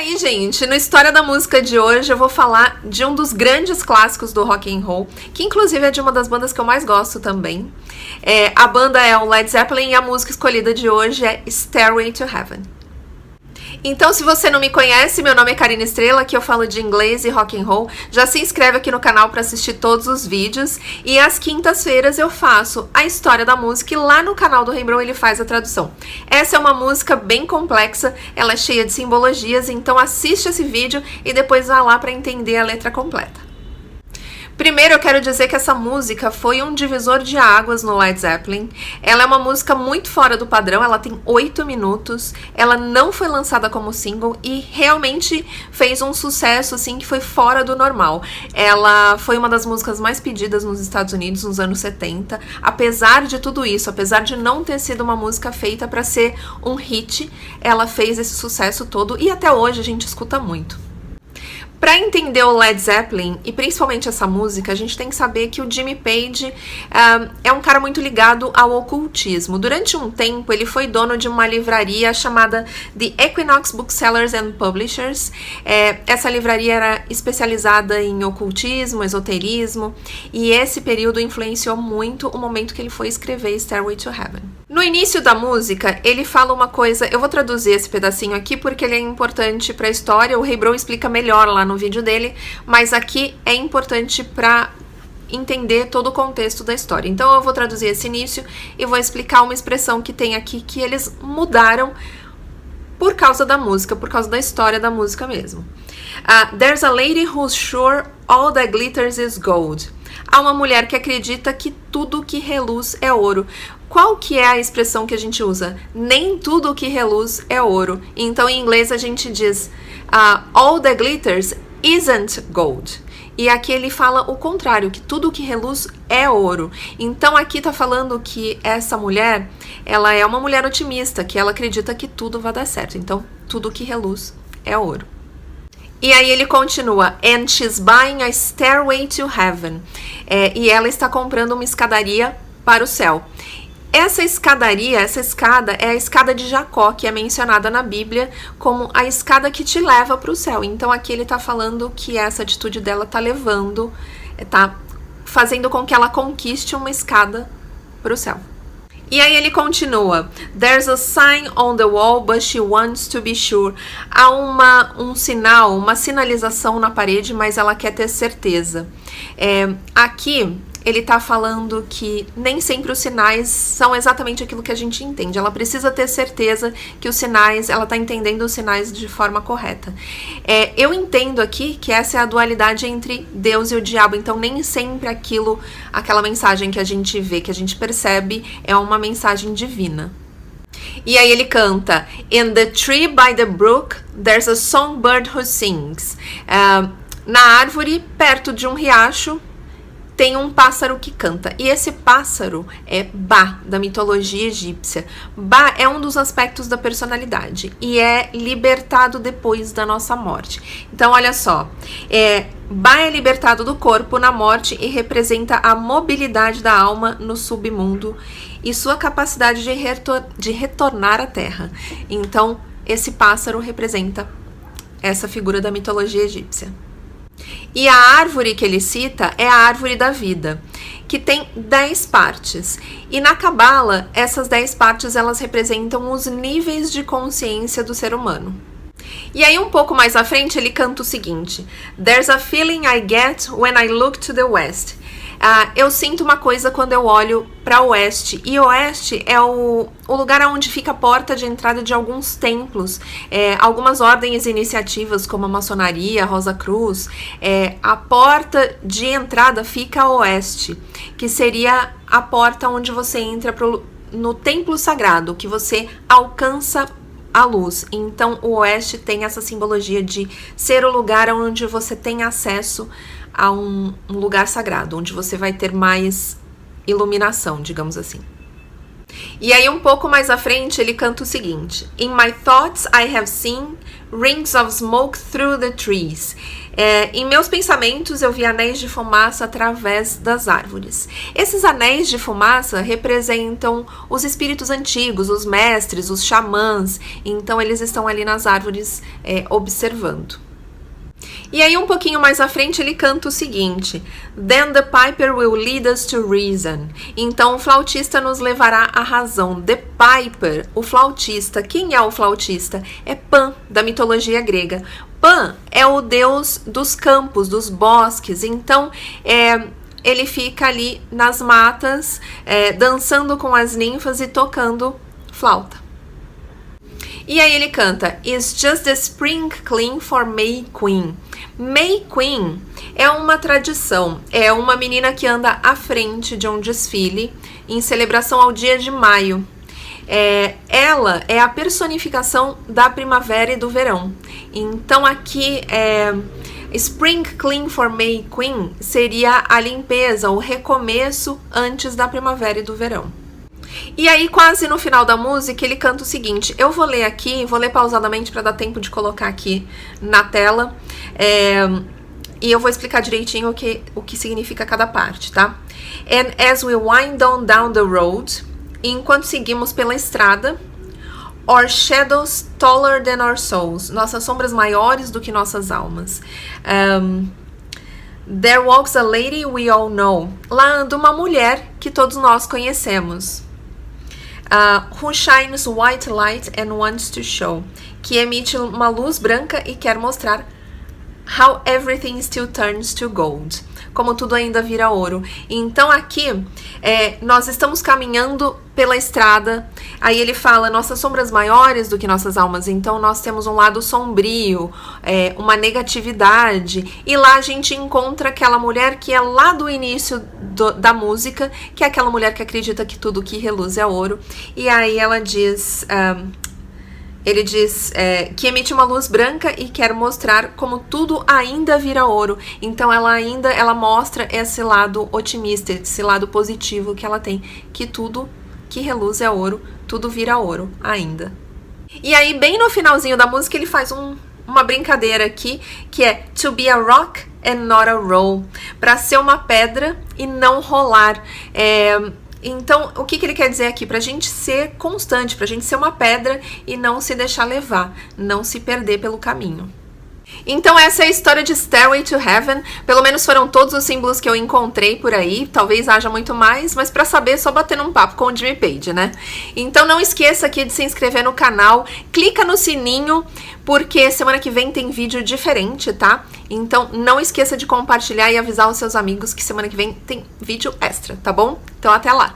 aí, gente, no História da Música de hoje eu vou falar de um dos grandes clássicos do rock and roll, que inclusive é de uma das bandas que eu mais gosto também. A banda é o Led Zeppelin e a música escolhida de hoje é Stairway to Heaven. Então, se você não me conhece, meu nome é Karina Estrela, aqui eu falo de inglês e rock and roll. Já se inscreve aqui no canal para assistir todos os vídeos. E às quintas-feiras eu faço a história da música e lá no canal do Rembrandt ele faz a tradução. Essa é uma música bem complexa, ela é cheia de simbologias, então assiste esse vídeo e depois vá lá para entender a letra completa. Primeiro eu quero dizer que essa música foi um divisor de águas no Led Zeppelin. Ela é uma música muito fora do padrão, ela tem 8 minutos, ela não foi lançada como single e realmente fez um sucesso assim que foi fora do normal. Ela foi uma das músicas mais pedidas nos Estados Unidos nos anos 70. Apesar de tudo isso, apesar de não ter sido uma música feita para ser um hit, ela fez esse sucesso todo e até hoje a gente escuta muito. Para entender o Led Zeppelin, e principalmente essa música, a gente tem que saber que o Jimmy Page é um cara muito ligado ao ocultismo. Durante um tempo, ele foi dono de uma livraria chamada The Equinox Booksellers and Publishers. Essa livraria era especializada em ocultismo, esoterismo, e esse período influenciou muito o momento que ele foi escrever Stairway to Heaven. No início da música, ele fala uma coisa, eu vou traduzir esse pedacinho aqui porque ele é importante para a história, o Rembrandt explica melhor lá no vídeo dele, mas aqui é importante para entender todo o contexto da história. Então eu vou traduzir esse início e vou explicar uma expressão que tem aqui que eles mudaram por causa da música, por causa da história da música mesmo. There's a lady who's sure all that glitters is gold. Há uma mulher que acredita que tudo que reluz é ouro. Qual que é a expressão que a gente usa? Nem tudo que reluz é ouro. Então, em inglês, a gente diz all that glitters isn't gold. E aqui ele fala o contrário, que tudo que reluz é ouro. Então, aqui tá falando que essa mulher, ela é uma mulher otimista, que ela acredita que tudo vai dar certo. Então, tudo que reluz é ouro. E aí ele continua, and she's buying a stairway to heaven. E ela está comprando uma escadaria para o céu. Essa escada é a escada de Jacó, que é mencionada na Bíblia como a escada que te leva para o céu. Então aqui ele está falando que essa atitude dela está levando, está fazendo com que ela conquiste uma escada para o céu. E aí ele continua, there's a sign on the wall, but she wants to be sure. Há um sinal, uma sinalização na parede, mas ela quer ter certeza. Aqui ele tá falando que nem sempre os sinais são exatamente aquilo que a gente entende. Ela precisa ter certeza que os sinais, ela tá entendendo os sinais de forma correta. Eu entendo aqui que essa é a dualidade entre Deus e o diabo. Então nem sempre aquela mensagem que a gente vê, que a gente percebe, é uma mensagem divina. E aí ele canta, in the tree by the brook, there's a songbird who sings. Na árvore, perto de um riacho, tem um pássaro que canta. E esse pássaro é Ba, da mitologia egípcia. Ba é um dos aspectos da personalidade e é libertado depois da nossa morte. Então, olha só. Ba é libertado do corpo na morte e representa a mobilidade da alma no submundo e sua capacidade de retornar à terra. Então, esse pássaro representa essa figura da mitologia egípcia. E a árvore que ele cita é a árvore da vida, que tem 10 partes. E na Cabala, essas 10 partes elas representam os níveis de consciência do ser humano. E aí um pouco mais à frente ele canta o seguinte, there's a feeling I get when I look to the west. Eu sinto uma coisa quando eu olho para o oeste. E oeste é o lugar onde fica a porta de entrada de alguns templos, algumas ordens e iniciativas como a maçonaria, a Rosa Cruz. A porta de entrada fica a oeste, que seria a porta onde você entra no templo sagrado, que você alcança a luz. Então o oeste tem essa simbologia de ser o lugar onde você tem acesso a um lugar sagrado, onde você vai ter mais iluminação, digamos assim. E aí um pouco mais à frente ele canta o seguinte: In my thoughts I have seen rings of smoke through the trees. Em meus pensamentos eu vi anéis de fumaça através das árvores. Esses anéis de fumaça representam os espíritos antigos, os mestres, os xamãs. Então eles estão ali nas árvores observando. E aí um pouquinho mais à frente ele canta o seguinte: Then the piper will lead us to reason. Então o flautista nos levará à razão. The piper, o flautista. Quem é o flautista? É Pan, da mitologia grega. Pan é o deus dos campos, dos bosques. Então ele fica ali nas matas, dançando com as ninfas e tocando flauta. E aí ele canta: It's just the spring clean for May Queen. May Queen é uma tradição, é uma menina que anda à frente de um desfile em celebração ao dia de maio. Ela é a personificação da primavera e do verão. Então aqui Spring Clean for May Queen seria a limpeza, o recomeço antes da primavera e do verão. E aí, quase no final da música, ele canta o seguinte. Eu vou ler aqui, vou ler pausadamente para dar tempo de colocar aqui na tela. E eu vou explicar direitinho o que significa cada parte, tá? And as we wind on down the road, enquanto seguimos pela estrada, our shadows taller than our souls, nossas sombras maiores do que nossas almas. There walks a lady we all know. Lá anda uma mulher que todos nós conhecemos. Who shines white light and wants to show. Que emite uma luz branca e quer mostrar how everything still turns to gold. Como tudo ainda vira ouro. Então aqui nós estamos caminhando pela estrada. Aí ele fala nossas sombras maiores do que nossas almas. Então nós temos um lado sombrio, uma negatividade. E lá a gente encontra aquela mulher que é lá do início da música, que é aquela mulher que acredita que tudo que reluz é ouro. E aí ela diz... Ele diz que emite uma luz branca e quer mostrar como tudo ainda vira ouro. Então ela mostra esse lado otimista, esse lado positivo que ela tem, que tudo que reluz é ouro, tudo vira ouro ainda. E aí bem no finalzinho da música ele faz uma brincadeira aqui, que é to be a rock and not a roll, para ser uma pedra e não rolar. Então, o que ele quer dizer aqui? Pra gente ser constante, pra gente ser uma pedra e não se deixar levar, não se perder pelo caminho. Então essa é a história de Stairway to Heaven. Pelo menos foram todos os símbolos que eu encontrei por aí. Talvez haja muito mais, mas pra saber é só bater um papo com o Jimmy Page, né? Então não esqueça aqui de se inscrever no canal. Clica no sininho, porque semana que vem tem vídeo diferente, tá? Então não esqueça de compartilhar e avisar os seus amigos que semana que vem tem vídeo extra, tá bom? Então até lá!